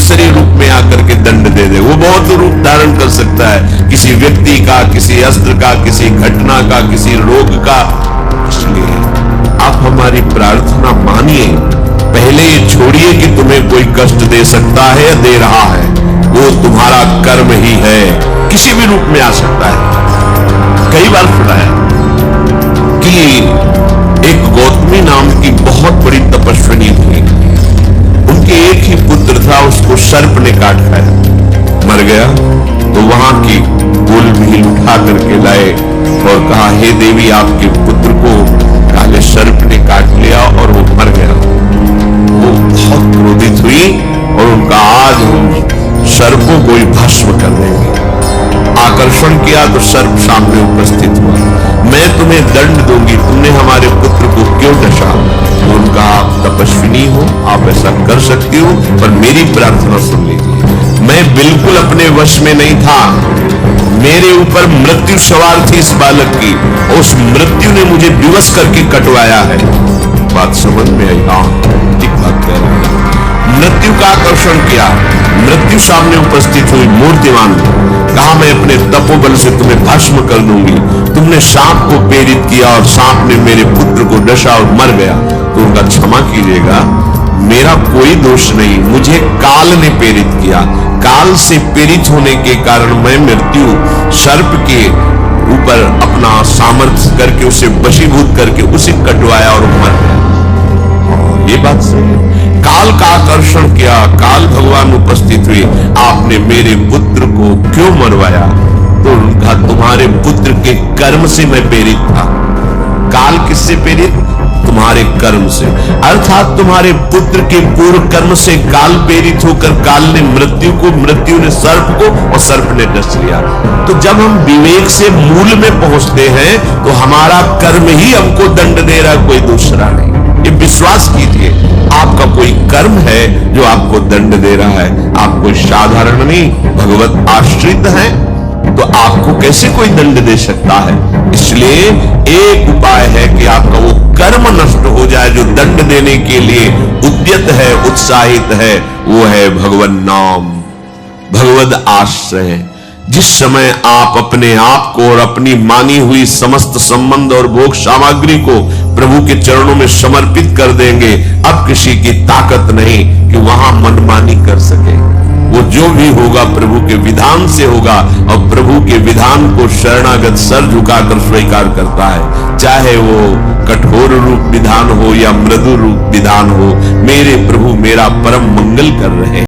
दूसरे रूप में आकर के दंड दे दे। वो बहुत रूप धारण कर सकता है, किसी व्यक्ति का, किसी अस्त्र का, किसी घटना का, किसी रोग का। इसलिए आप हमारी प्रार्थना मानिए। पहले ये छोड़िए कि तुम्हें कोई कष्ट दे सकता है या दे रहा है, वो तुम्हारा कर्म ही है, किसी भी रूप में आ सकता है। कई बार सुना है कि एक गौतमी नाम की बहुत बड़ी तपस्विनी थी, उनके एक ही पुत्र था, उसको सर्प ने काट खाया, मर गया। तो वहां की कुल भी उठा करके लाए और कहा, हे देवी, आपके पुत्र को काले सर्प ने काट लिया और वो मर गया। वो बहुत क्रोधित हुई और उनका, आज हम सर्पों को ही भस्म कर देंगे। आकर्षण किया तो सर्प सामने उपस्थित हुआ, मैं तुम्हें दंड दूंगी, तुमने हमारे पुत्र को क्यों डसा? उनका, आप तपस्विनी हो, आप ऐसा कर सकती हो, पर मेरी प्रार्थना सुन लीजिए। मैं बिल्कुल अपने वश में नहीं था, मेरे ऊपर मृत्यु सवार थी इस बालक की, उस मृत्यु ने मुझे विवश करके कटवाया है। बात समझ में आई? हाँ, ठीक बात कह रहे हैं। मृत्यु का आकर्षण किया, मृत्यु सामने उपस्थित हुई, मूर्तिमान, कहा, मैं अपने तपोबल से तुम्हें भस्म कर दूंगी। तुमने सांप को प्रेरित किया और सांप ने मेरे पुत्र को डसा और मर गया, तो उनका क्षमा कीजिएगा, मेरा कोई दोष नहीं, मुझे काल ने प्रेरित किया। काल से प्रेरित होने के कारण मैं मृत्यु सर्प के ऊपर अपना सामर्थ्य करके, उसे वशीभूत करके उसे कटवाया और मर गया। ये बात सही है। काल का आकर्षण किया, काल भगवान उपस्थित हुए, आपने मेरे पुत्र को क्यों मरवाया? तो उनका, तुम्हारे पुत्र के कर्म से मैं प्रेरित था। काल किससे प्रेरित? तुम्हारे कर्म से, अर्थात तुम्हारे पुत्र के पूर्व कर्म से काल प्रेरित होकर काल ने मृत्यु को, मृत्यु ने सर्प को और सर्प ने डस लिया। तो जब हम विवेक से मूल में पहुंचते हैं तो हमारा कर्म ही हमको दंड दे रहा, कोई दूसरा नहीं। ये विश्वास कीजिए, आपका कोई कर्म है जो आपको दंड दे रहा है, आप कोई साधारण नहीं, भगवत आश्रित हैं, तो आपको कैसे कोई दंड दे सकता है? इसलिए एक उपाय है कि आपका वो कर्म नष्ट हो जाए जो दंड देने के लिए उद्यत है, उत्साहित है, वो है भगवान नाम, भगवद आश्रय। जिस समय आप अपने आप को और अपनी मानी हुई समस्त संबंध और भोग सामग्री को प्रभु के चरणों में समर्पित कर देंगे, अब किसी की ताकत नहीं कि वहां मनमानी कर सके। वो जो भी होगा प्रभु के विधान से होगा, और प्रभु के विधान को शरणागत सर झुकाकर स्वीकार करता है, चाहे वो कठोर रूप विधान हो या मृदु रूप विधान हो। मेरे प्रभु मेरा परम मंगल कर रहे हैं।